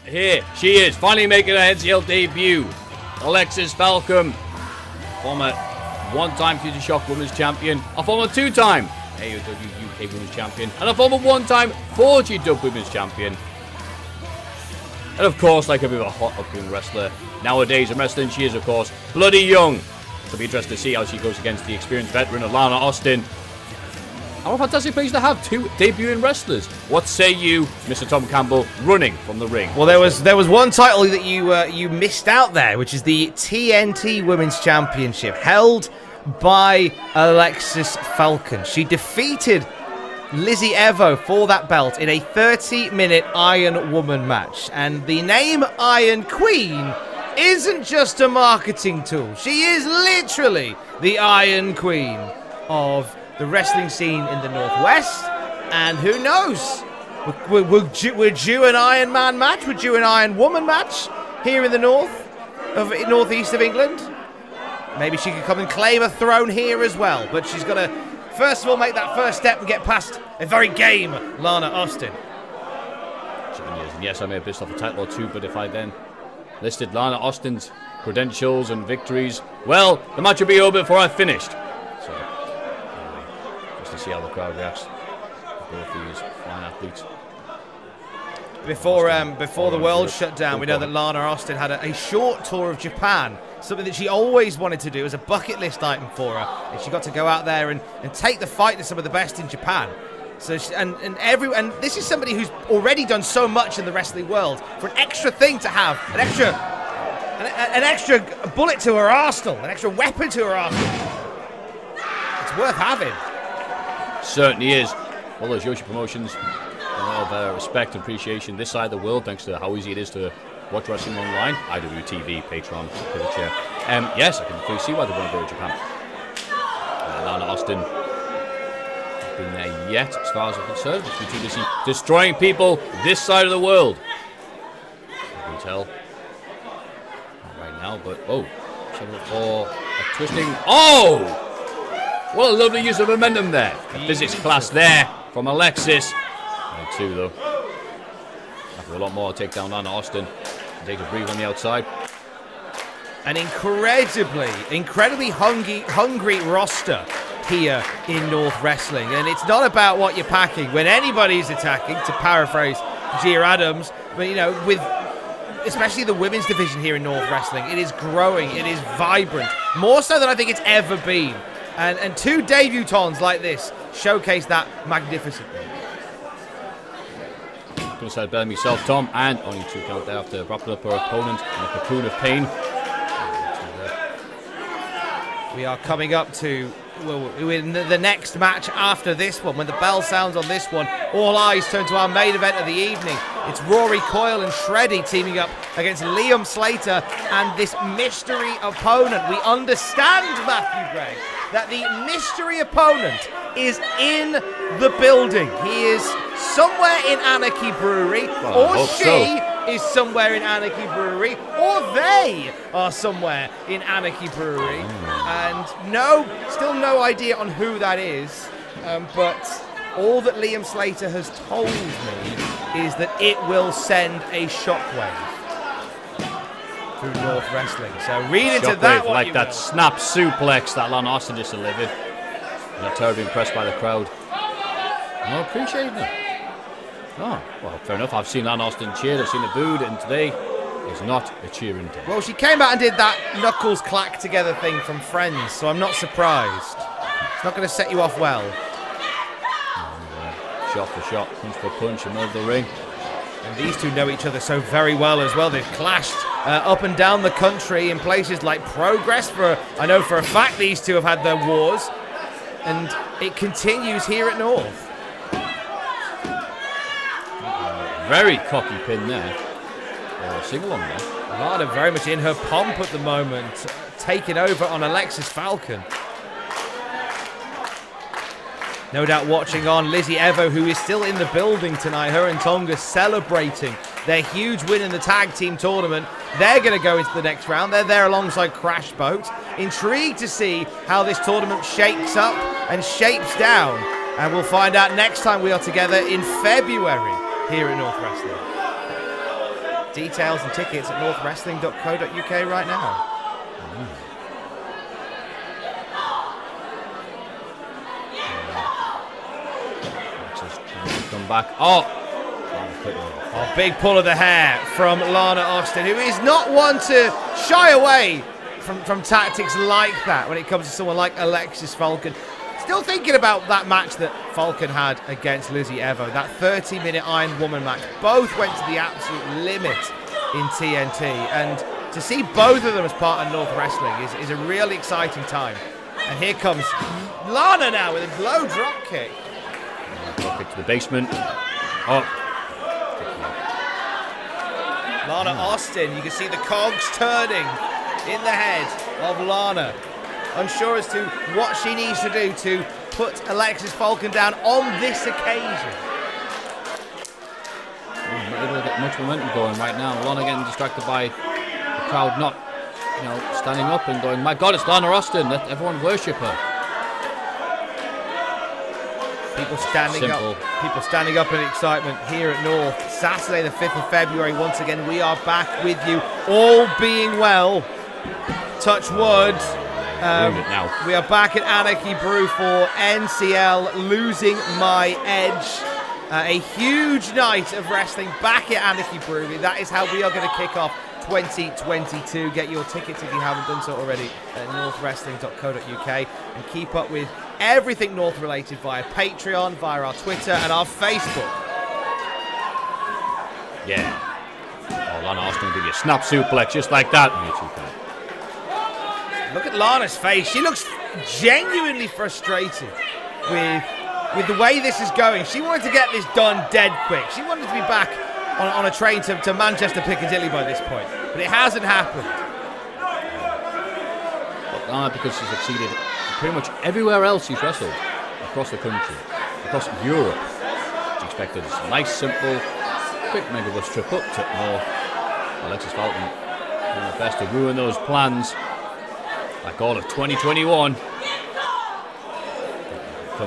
here she is, finally making her NCL debut. Alexis Falcon, former one-time Future Shock Women's Champion, a former two-time AEW UK Women's Champion, and a former one-time 4G Women's Champion. And of course, like every hot up-young wrestler nowadays in wrestling, she is, of course, bloody young. It'll be interesting to see how she goes against the experienced veteran of Lana Austin. And what a fantastic place to have two debuting wrestlers. What say you, Mr. Tom Campbell, running from the ring? Well, there was one title that you missed out there, which is the TNT Women's Championship, held by Alexis Falcon. She defeated Lizzie Evo for that belt in a 30-minute Iron Woman match. And the name Iron Queen isn't just a marketing tool. She is literally the Iron Queen of the wrestling scene in the Northwest. And who knows? We're due an Iron Man match. We're due an Iron Woman match here in the northeast of England. Maybe she could come and claim a throne here as well. But she's got to, first of all, make that first step and get past a very game Lana Austin. And yes, I may have pissed off a title or two, but if I then listed Lana Austin's credentials and victories, well, the match would be over before I finished. So, anyway, just to see how the crowd reacts to both these fine athletes. Before the world shut down, we know that Lana Austin had a short tour of Japan, something that she always wanted to do as a bucket list item for her. And she got to go out there and take the fight to some of the best in Japan. So she, and this is somebody who's already done so much in the wrestling world. For an extra thing to have, an extra bullet to her arsenal, an extra weapon to her arsenal, it's worth having. Certainly is. All those Yoshi promotions, a lot of respect and appreciation this side of the world, thanks to how easy it is to watch wrestling online. IWTV, Patreon, Pivot Chair. Yes, I can fully see why they want to go to Japan. Lana Austin not been there yet, as far as I'm concerned. She's too busy destroying people this side of the world. I can tell. Not right now, but oh, for a twisting. Oh! What a lovely use of momentum there. A physics class there from Alexis. And two though. After a lot more, take down Lana Austin. Take a breathe on the outside. An incredibly hungry roster here in North Wrestling. And it's not about what you're packing. When anybody's attacking, to paraphrase Gia Adams, but you know, with especially the women's division here in North Wrestling, it is growing, it is vibrant. More so than I think it's ever been. And two debutants like this showcase that magnificently. Couldn't say it better myself, Tom, and only 2 count there after wrapping up her opponent in a cocoon of pain. We are coming up to in the next match after this one. When the bell sounds on this one, all eyes turn to our main event of the evening. It's Rory Coyle and Shreddy teaming up against Liam Slater and this mystery opponent. We understand, Matthew Gregg, that the mystery opponent is in the building. He is somewhere in Anarchy Brewery, or she is somewhere in Anarchy Brewery, or they are somewhere in Anarchy Brewery. And still no idea on who that is, but all that Liam Slater has told me is that it will send a shockwave through North Wrestling. So read into that one. Like that snap suplex that Lana Austin just delivered. I'm not terribly impressed by the crowd. I appreciate it. Oh, well, fair enough. I've seen Lana Austin cheered, I've seen her booed, and today is not a cheering day. Well, she came out and did that knuckles clack together thing from Friends, so I'm not surprised. It's not going to set you off well. Shot for shot, punch for punch, in the middle of the ring. And these two know each other so very well as well. They've clashed up and down the country in places like Progress. I know for a fact these two have had their wars. And it continues here at North. Very cocky pin there. Sing-along there. Lana very much in her pomp at the moment, taking over on Alexis Falcon. No doubt watching on Lizzie Evo, who is still in the building tonight. Her and Tonga celebrating their huge win in the tag team tournament. They're going to go into the next round. They're there alongside Crash Boat. Intrigued to see how this tournament shakes up and shapes down. And we'll find out next time we are together in February here at North Wrestling. Details and tickets at northwrestling.co.uk right now. Come back. Oh, big pull of the hair from Lana Austin, who is not one to shy away from tactics like that when it comes to someone like Alexis Falcon. Still thinking about that match that Falcon had against Lizzie Evo, that 30-minute Iron Woman match. Both went to the absolute limit in TNT, and to see both of them as part of North Wrestling is a really exciting time. And here comes Lana now with a low drop kick. Drop kick to the basement. Oh. Lana Austin, you can see the cogs turning in the head of Lana. Unsure as to what she needs to do to put Alexis Falcon down on this occasion. Not able to get much momentum going right now. Lana getting distracted by the crowd not, standing up and going, my God, it's Lana Austin. Let everyone worship her. People standing up in excitement here at North. Saturday the 5th of February, once again, we are back with you. All being well, touch wood. We are back at Anarchy Brew for NCL Losing My Edge. A huge night of wrestling back at Anarchy Brew. That is how we are going to kick off 2022. Get your tickets if you haven't done so already at northwrestling.co.uk, and keep up with everything North related via Patreon, via our Twitter and our Facebook. Yeah. Oh, Lana Austin will give you a snap suplex just like that. Look at Lana's face. She looks genuinely frustrated with the way this is going. She wanted to get this done dead quick. She wanted to be back on a train to Manchester Piccadilly by this point. But it hasn't happened. But Lana, because she's succeeded pretty much everywhere else she's wrestled across the country, across Europe, she expected a nice, simple, quick megabus trip up to North. Alexis Falcon doing her best to ruin those plans. Like all of 2021. Come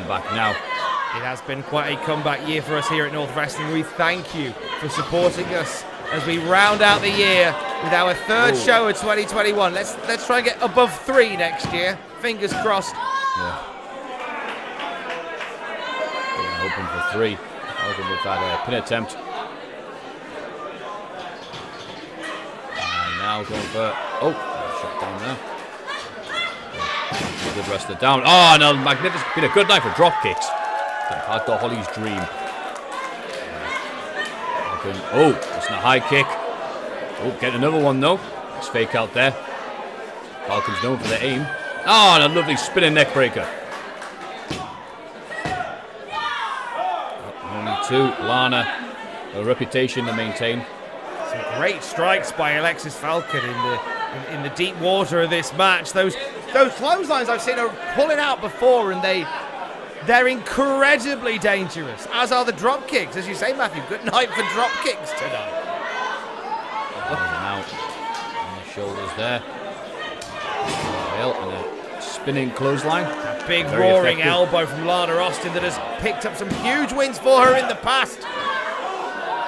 back now. It has been quite a comeback year for us here at North Wrestling. We thank you for supporting us as we round out the year with our third show of 2021. Let's try and get above 3 next year. Fingers crossed. Yeah. Hoping for 3. Hoping with that pin attempt. And now going for shot down there. Good wrestler down. Oh, no, magnificent. Been a good night for drop kicks. Hardcore Holly's dream. Oh, it's a high kick. Oh, get another one though. It's fake out there. Falcon's known for the aim. Oh, and a lovely spinning neck breaker. Only 2. Lana, a reputation to maintain. Some great strikes by Alexis Falcon in the deep water of this match. Those clotheslines I've seen her pulling out before, and they're incredibly dangerous, as are the drop kicks. As you say, Matthew, good night for drop kicks tonight. Out on the shoulders there. And a spinning clothesline. A big roaring elbow from Lana Austin that has picked up some huge wins for her in the past.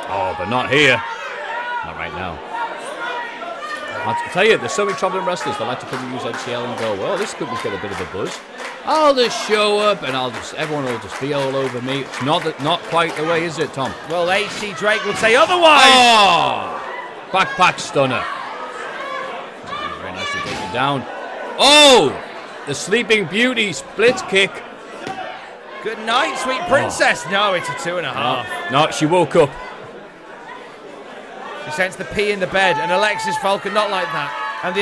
Oh, but not here. Not right now. I'll tell you, there's so many traveling wrestlers that like to come and use NCL and go, well, this could get a bit of a buzz. I'll just show up and everyone will just be all over me. It's not quite the way, is it, Tom? Well, H.C. Drake would say otherwise. Oh! Backpack stunner. Very nicely taken down. Oh! The Sleeping Beauty split kick. Good night, sweet princess. No, it's a 2.5. No, she woke up. She sensed the pee in the bed, and Alexis Falcon not like that. And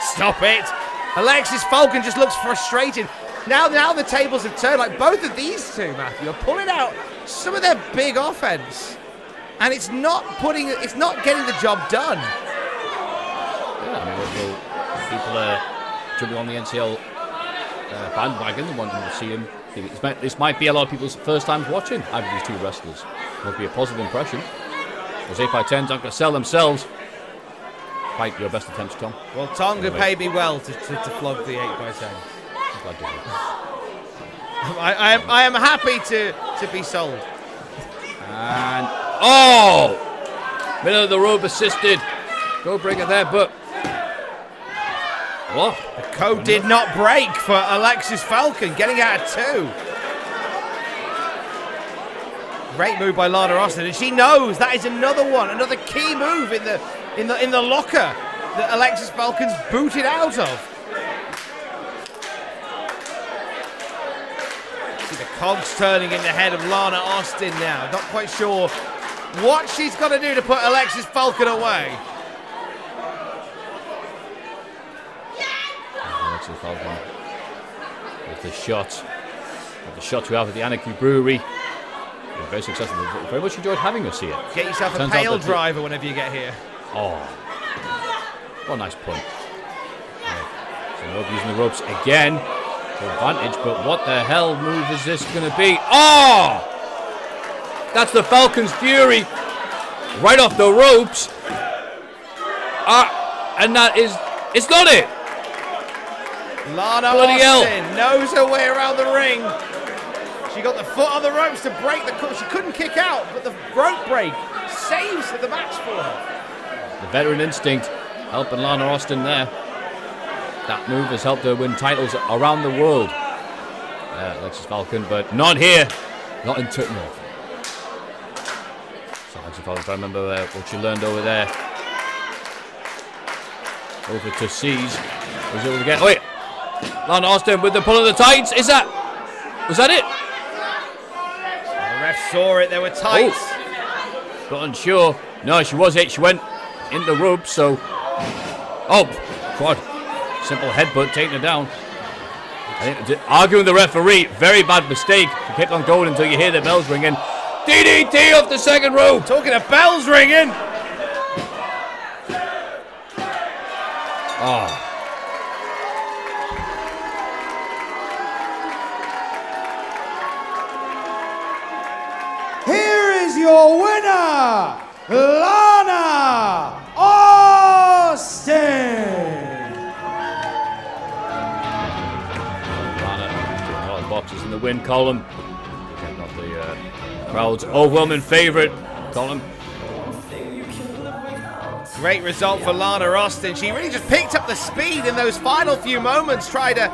stop it. Alexis Falcon just looks frustrated. Now the tables have turned. Like both of these two, Matthew, are pulling out some of their big offense, and it's not getting the job done. Yeah, I mean, people jumping on the NCL bandwagon, wanting to see him. This might be a lot of people's first times watching either of these 2 wrestlers. It'll be a positive impression. Those 8x10s aren't going to sell themselves. Fight your best attempts, Tom. Well, Tonga paid me well to flog the 8x10. I am happy to be sold. And Bit of the rope assisted. Go breaker there, but what? The code did not break for Alexis Falcon, getting out of 2. Great move by Lana Austin, and she knows that is another one, another key move in the locker that Alexis Falcon's booted out of. See the cogs turning in the head of Lana Austin now. Not quite sure what she's got to do to put Alexis Falcon away. Alexis Falcon with the shot. With the shots we have at the Anarchy Brewery. We're very successful. Very much enjoyed having us here. Get yourself a pail driver whenever you get here. Oh, what a nice point. So Nope using the ropes again to advantage, but what the hell move is this going to be? Oh! That's the Falcon's Fury right off the ropes. And that is, it's not it. Lana Austin knows her way around the ring. She got the foot on the ropes to break the cut. She couldn't kick out, but the rope break saves the match for her. The veteran instinct helping Lana Austin there. That move has helped her win titles around the world. Alexis Falcon, but not here. Not in Turkey. So Alexis Falcon, trying to remember what she learned over there. Over to C's. Was able to get. Oh wait, Lana Austin with the pull of the tights. Was that it? The ref saw it. There were tights. Oh. But unsure. No, she was it. She went in the ropes. So, oh, quad. Simple headbutt, taking her down. I think, arguing the referee. Very bad mistake. You kept on going until you hear the bells ringing. DDT off the second rope. Talking of bells ringing. Oh. Here is your winner, Lana Austin. Lana, a lot of boxes in the win column. Not the crowd's overwhelming favourite column. Great result for Lana Austin. She really just picked up the speed in those final few moments. Tried a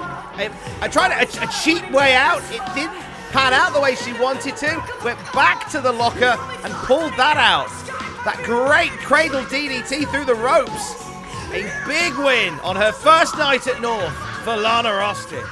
cheap way out. It didn't pan out the way she wanted to. Went back to the locker and pulled that out. That great cradle DDT through the ropes. A big win on her first night at North for Lana Austin.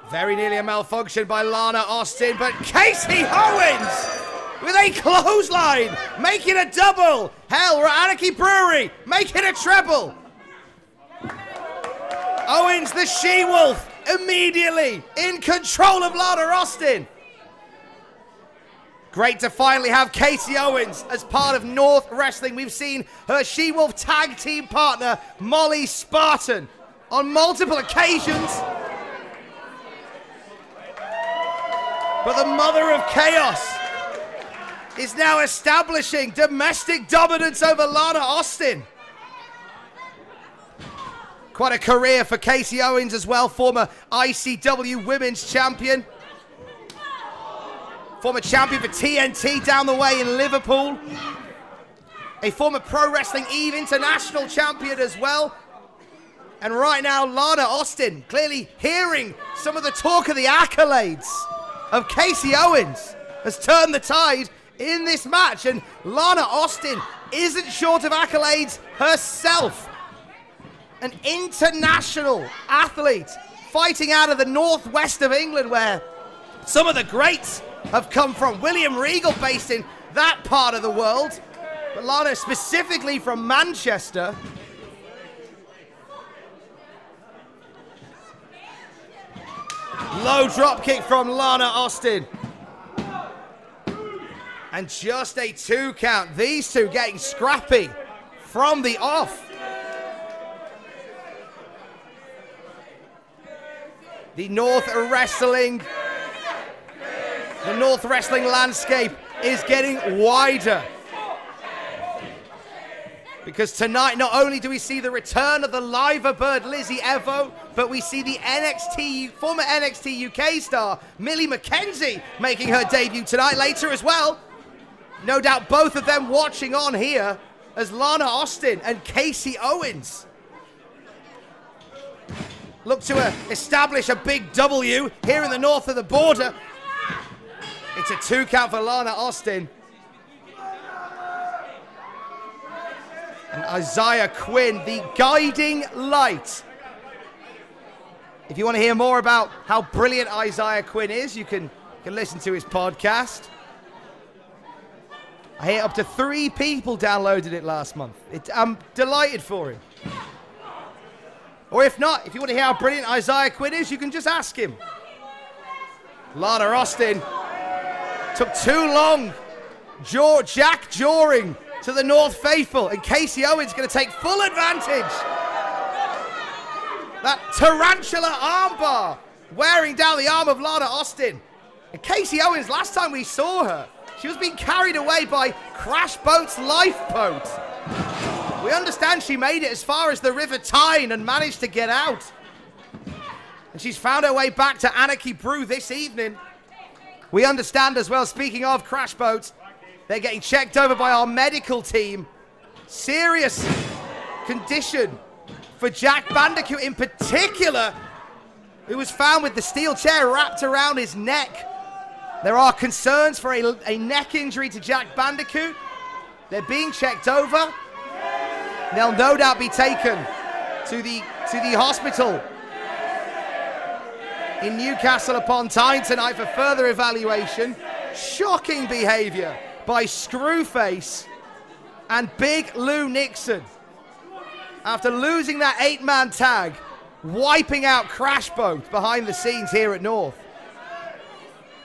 Very nearly a malfunction by Lana Austin, but Casey Owens with a clothesline, making a double. Hell, we're at Anarchy Brewery, making a treble. Owens, the she-wolf, immediately in control of Lana Austin. Great to finally have Casey Owens as part of North Wrestling. We've seen her she-wolf tag team partner, Molly Spartan, on multiple occasions. But the Mother of Chaos is now establishing domestic dominance over Lana Austin. Quite a career for Casey Owens as well, former ICW Women's Champion. Former champion for TNT down the way in Liverpool. A former Pro Wrestling Eve International champion as well. And right now, Lana Austin clearly hearing some of the talk of the accolades of Casey Owens has turned the tide in this match, and Lana Austin isn't short of accolades herself. An international athlete fighting out of the northwest of England, where some of the greats have come from. William Regal based in that part of the world, but Lana specifically from Manchester. Low drop kick from Lana Austin. And just a 2 count. These two getting scrappy from the off. The North Wrestling landscape is getting wider. Because tonight, not only do we see the return of the liver bird Lizzie Evo, but we see the former NXT UK star Millie McKenzie making her debut tonight later as well. No doubt both of them watching on here as Lana Austin and Casey Owens look to establish a big W here in the north of the border. It's a 2 count for Lana Austin. And Isaiah Quinn, the guiding light. If you want to hear more about how brilliant Isaiah Quinn is, you can listen to his podcast. I hear up to 3 people downloaded it last month. I'm delighted for him. Or if not, if you want to hear how brilliant Isaiah Quinn is, you can just ask him. Lana Austin took too long. Jack jawing to the North Faithful, and Casey Owens going to take full advantage. That tarantula armbar wearing down the arm of Lana Austin. And Casey Owens, last time we saw her, she was being carried away by Crash Boat's lifeboat. We understand she made it as far as the River Tyne and managed to get out. And she's found her way back to Anarchy Brew this evening. We understand as well, speaking of Crash Boats, they're getting checked over by our medical team. Serious condition for Jack Bandicoot in particular, who was found with the steel chair wrapped around his neck. There are concerns for a neck injury to Jack Bandicoot. They're being checked over. They'll no doubt be taken to the hospital in Newcastle upon Tyne tonight for further evaluation. Shocking behavior by Screwface and Big Lou Nixon. After losing that 8-man tag, wiping out Crash Boat behind the scenes here at North.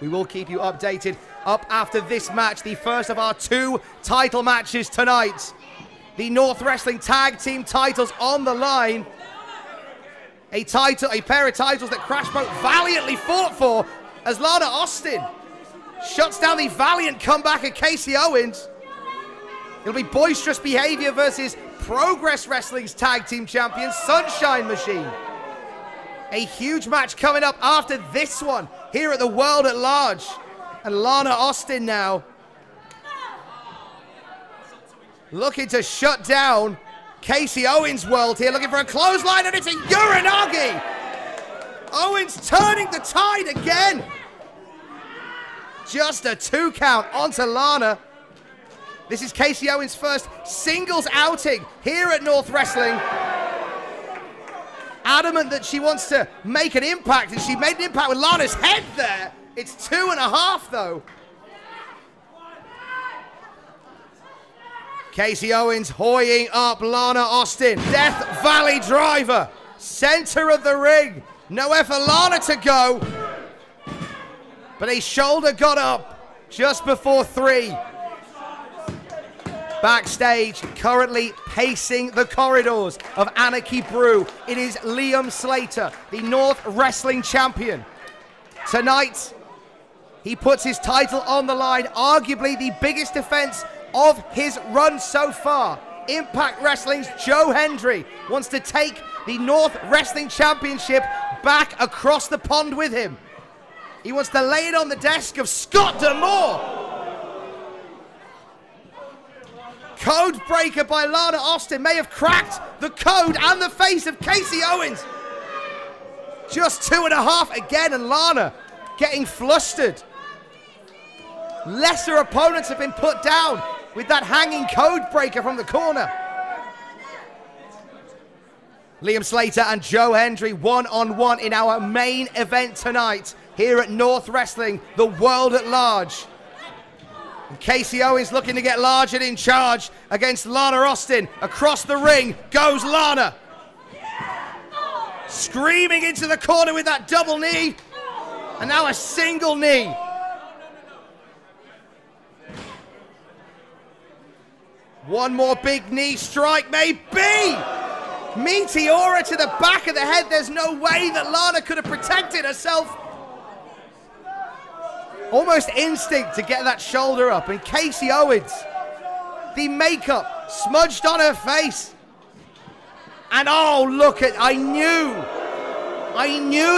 We will keep you updated up after this match, the first of our 2 title matches tonight. The North Wrestling Tag Team titles on the line. A pair of titles that Crash Boat valiantly fought for as Lana Austin shuts down the valiant comeback of Casey Owens. It'll be boisterous behavior versus Progress Wrestling's Tag Team Champion, Sunshine Machine. A huge match coming up after this one here at the World at Large. And Lana Austin now looking to shut down Casey Owens' world here, looking for a clothesline, and it's a Uranagi! Owens turning the tide again. Just a 2 count onto Lana. This is Casey Owens' first singles outing here at North Wrestling. Adamant that she wants to make an impact, and she made an impact with Lana's head there. It's 2.5 though. Casey Owens hoying up Lana Austin. Death Valley driver. Center of the ring. Nowhere for Lana to go. But a shoulder got up just before 3. Backstage, currently pacing the corridors of Anarchy Brew, it is Liam Slater, the North Wrestling Champion. Tonight, he puts his title on the line, arguably the biggest defense of his run so far. Impact Wrestling's Joe Hendry wants to take the North Wrestling Championship back across the pond with him. He wants to lay it on the desk of Scott D'Amore. Code breaker by Lana Austin may have cracked the code and the face of Casey Owens. Just 2.5 again, and Lana getting flustered. Lesser opponents have been put down with that hanging code breaker from the corner. Liam Slater and Joe Hendry one-on-one in our main event tonight here at North Wrestling, the World at Large. And Casey Owens looking to get large and in charge against Lana Austin. Across the ring goes Lana. Screaming into the corner with that double knee. And now a single knee. One more big knee strike, maybe. Meteora to the back of the head. There's no way that Lana could have protected herself. Almost instinct to get that shoulder up. And Casey Owens, the makeup smudged on her face. And oh, look at, I knew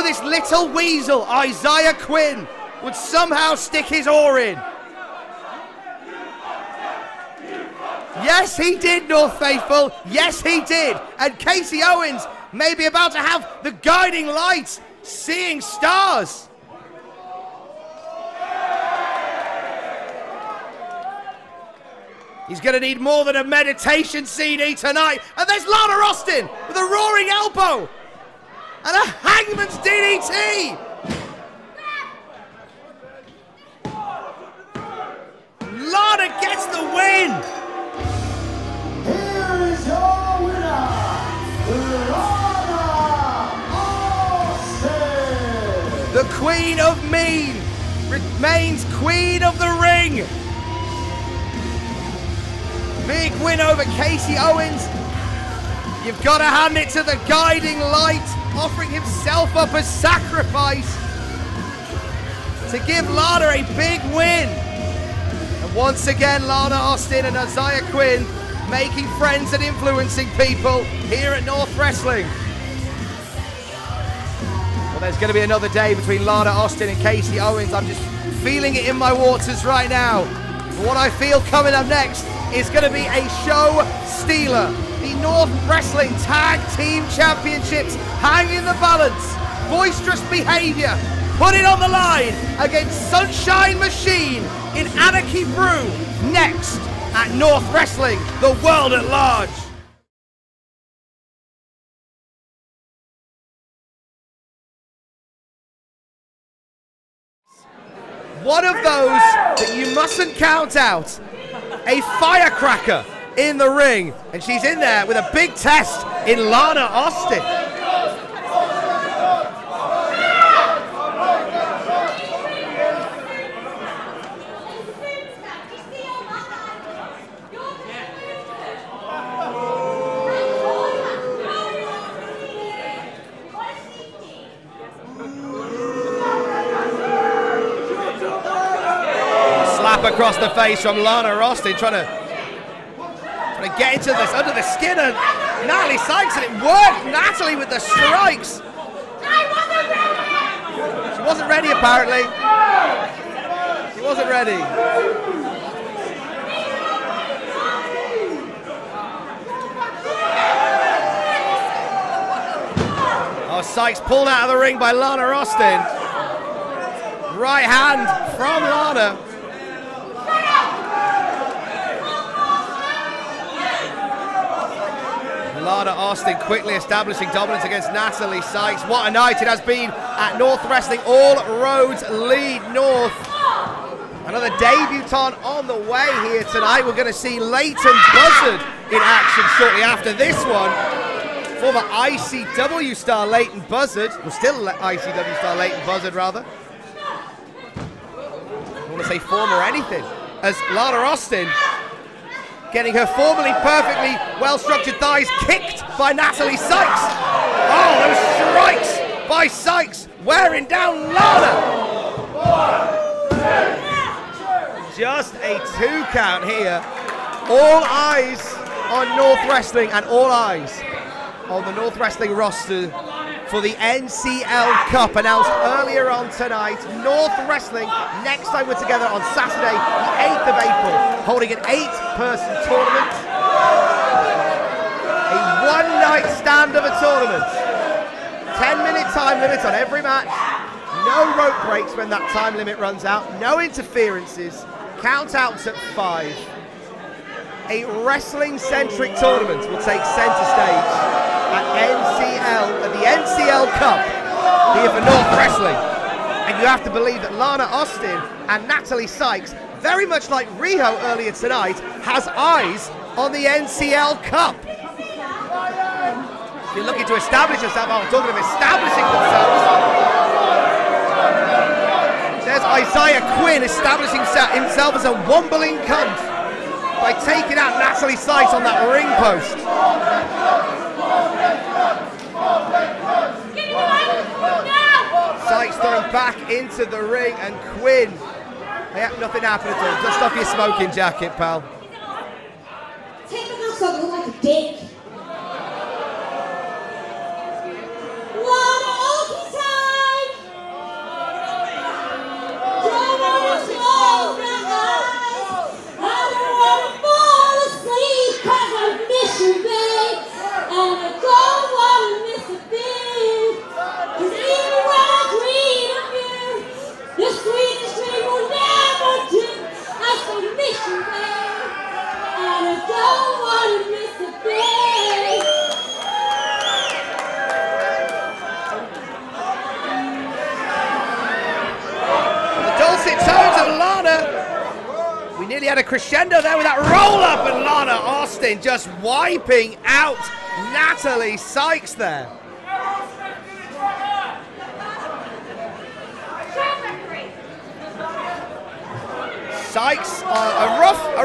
this little weasel, Isaiah Quinn, would somehow stick his oar in. Yes, he did, North Faithful. Yes, he did. And Casey Owens may be about to have the guiding light, seeing stars. He's going to need more than a meditation CD tonight. And there's Lana Austin with a roaring elbow and a hangman's DDT. Lana gets the win. Here is your winner, Lana Austin. The Queen of Mean remains Queen of the Ring. Big win over Casey Owens. You've got to hand it to the guiding light, offering himself up as sacrifice to give Lana a big win. And once again, Lana Austin and Isaiah Quinn making friends and influencing people here at North Wrestling. Well, there's going to be another day between Lana Austin and Casey Owens. I'm just feeling it in my waters right now. But what I feel coming up next is going to be a show stealer. The North Wrestling Tag Team Championships hang in the balance. Boisterous behavior, put it on the line against Sunshine Machine in Anarchy Brew. Next at North Wrestling, the world at large. One of those that you mustn't count out. A firecracker in the ring, and she's in there with a big test in Lana Austin. Slap across the face from Lana Austin, trying to get into this under the skin of Natalie Sykes, and it worked. Natalie with the strikes. She wasn't ready, apparently. She wasn't ready. Oh, Sykes pulled out of the ring by Lana Austin. Right hand from Lana. Lana Austin quickly establishing dominance against Natalie Sykes. What a night it has been at North Wrestling. All roads lead north. Another debutante on the way here tonight. We're going to see Leighton Buzzard in action shortly after this one. Former ICW star Leighton Buzzard. Well, still ICW star Leighton Buzzard, rather. I don't want to say former anything. As Lana Austin getting her formerly perfectly well-structured thighs kicked by Natalie Sykes. Oh, those strikes by Sykes wearing down Lana. Just a 2 count here. All eyes on North Wrestling and all eyes on the North Wrestling roster for the NCL Cup announced earlier on tonight. North Wrestling, next time we're together on Saturday, the 8th of April, holding an 8-person tournament. A one-night stand of a tournament. 10-minute time limit on every match. No rope breaks when that time limit runs out. No interferences. Count-outs at 5. A wrestling-centric tournament will take centre stage at the NCL Cup here for North Wrestling. And you have to believe that Lana Austin and Natalie Sykes, very much like Riho earlier tonight, has eyes on the NCL Cup. If you're looking to establish yourself, I'm talking of establishing themselves. There's Isaiah Quinn establishing himself as a wombling cunt by taking out Natalie Sykes on that ring post. Sykes thrown back into the ring, and Quinn, nothing happened at all. Dust off your smoking jacket, pal. dick. Lana Okie time! Don't wanna close my eyes. I don't wanna fall asleep 'cause I miss you, babe. And I don't wanna miss a beat. 'Cause even when I dream of you, the sweetest dream will never do. I still miss you, babe. And I don't wanna miss a beat. Dulcet tones of Lana. We nearly had a crescendo there with that roll up, and Lana Austin just wiping out Natalie Sykes there. Sykes a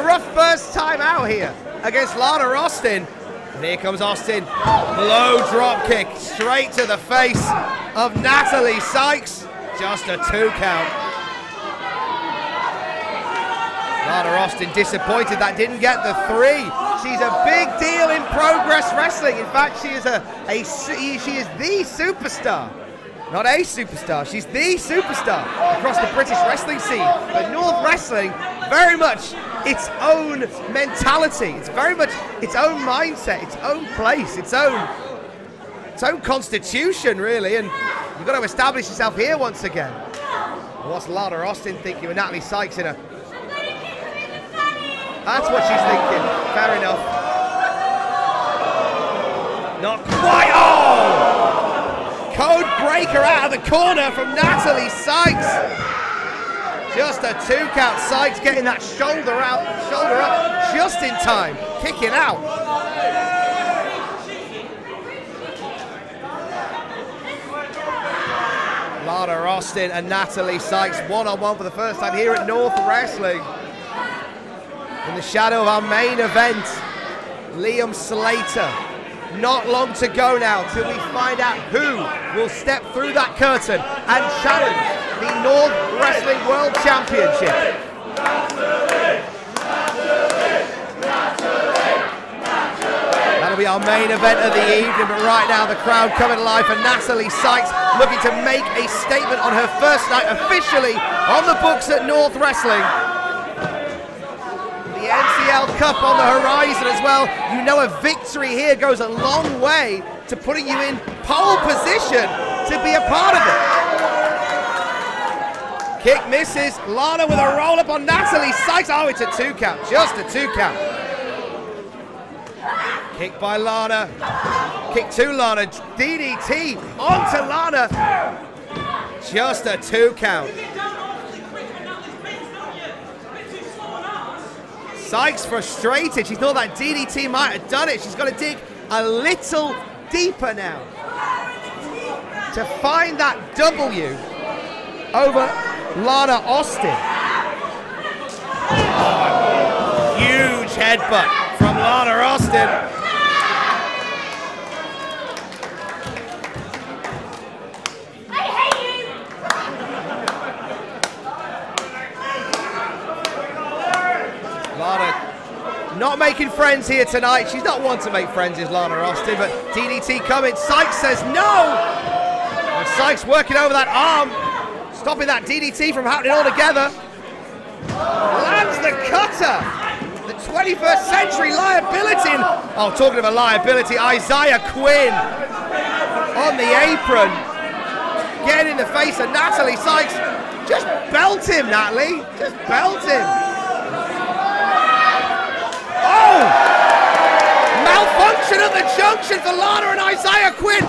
rough first time out here against Lana Austin. And here comes Austin. Low drop kick straight to the face of Natalie Sykes. Just a 2 count. Lana Austin disappointed that didn't get the 3. She's a big deal in Progress Wrestling. In fact, she is she is the superstar. Not a superstar, she's the superstar across the British wrestling scene. But North Wrestling, very much its own mentality. It's very much its own mindset, its own place, its own constitution, really. And you've got to establish yourself here once again. What's Lana Austin thinking with Natalie Sykes in her? That's what she's thinking. Fair enough. Not quite. Oh! Code breaker out of the corner from Natalie Sykes. Just a 2 count. Sykes getting that shoulder up just in time. Kicking out. Lana Austin and Natalie Sykes one-on-one for the first time here at North Wrestling. In the shadow of our main event, Liam Slater. Not long to go now till we find out who will step through that curtain and challenge the North Wrestling World Championship. That'll be our main event of the evening, but right now the crowd coming alive for Natalie Sykes, looking to make a statement on her first night officially on the books at North Wrestling. The NCL Cup on the horizon as well. You know, a victory here goes a long way to putting you in pole position to be a part of it. Kick misses. Lana with a roll up on Natalie Sykes. Oh, it's a 2 count. Just a 2 count. Kick by Lana. Kick to Lana. DDT onto Lana. Just a 2 count. Sykes frustrated. She thought that DDT might have done it. She's got to dig a little deeper now to find that W over Lana Austin. Oh, huge headbutt from Lana Austin. Lana not making friends here tonight. She's not one to make friends, is Lana Austin, but DDT coming. Sykes says no! And Sykes working over that arm, stopping that DDT from happening altogether. Lands the cutter! The 21st century liability. Oh, talking of a liability, Isaiah Quinn on the apron. Getting in the face of Natalie Sykes. Just belt him, Natalie. Just belt him. Oh! Malfunction at the junction for Lana and Isaiah Quinn.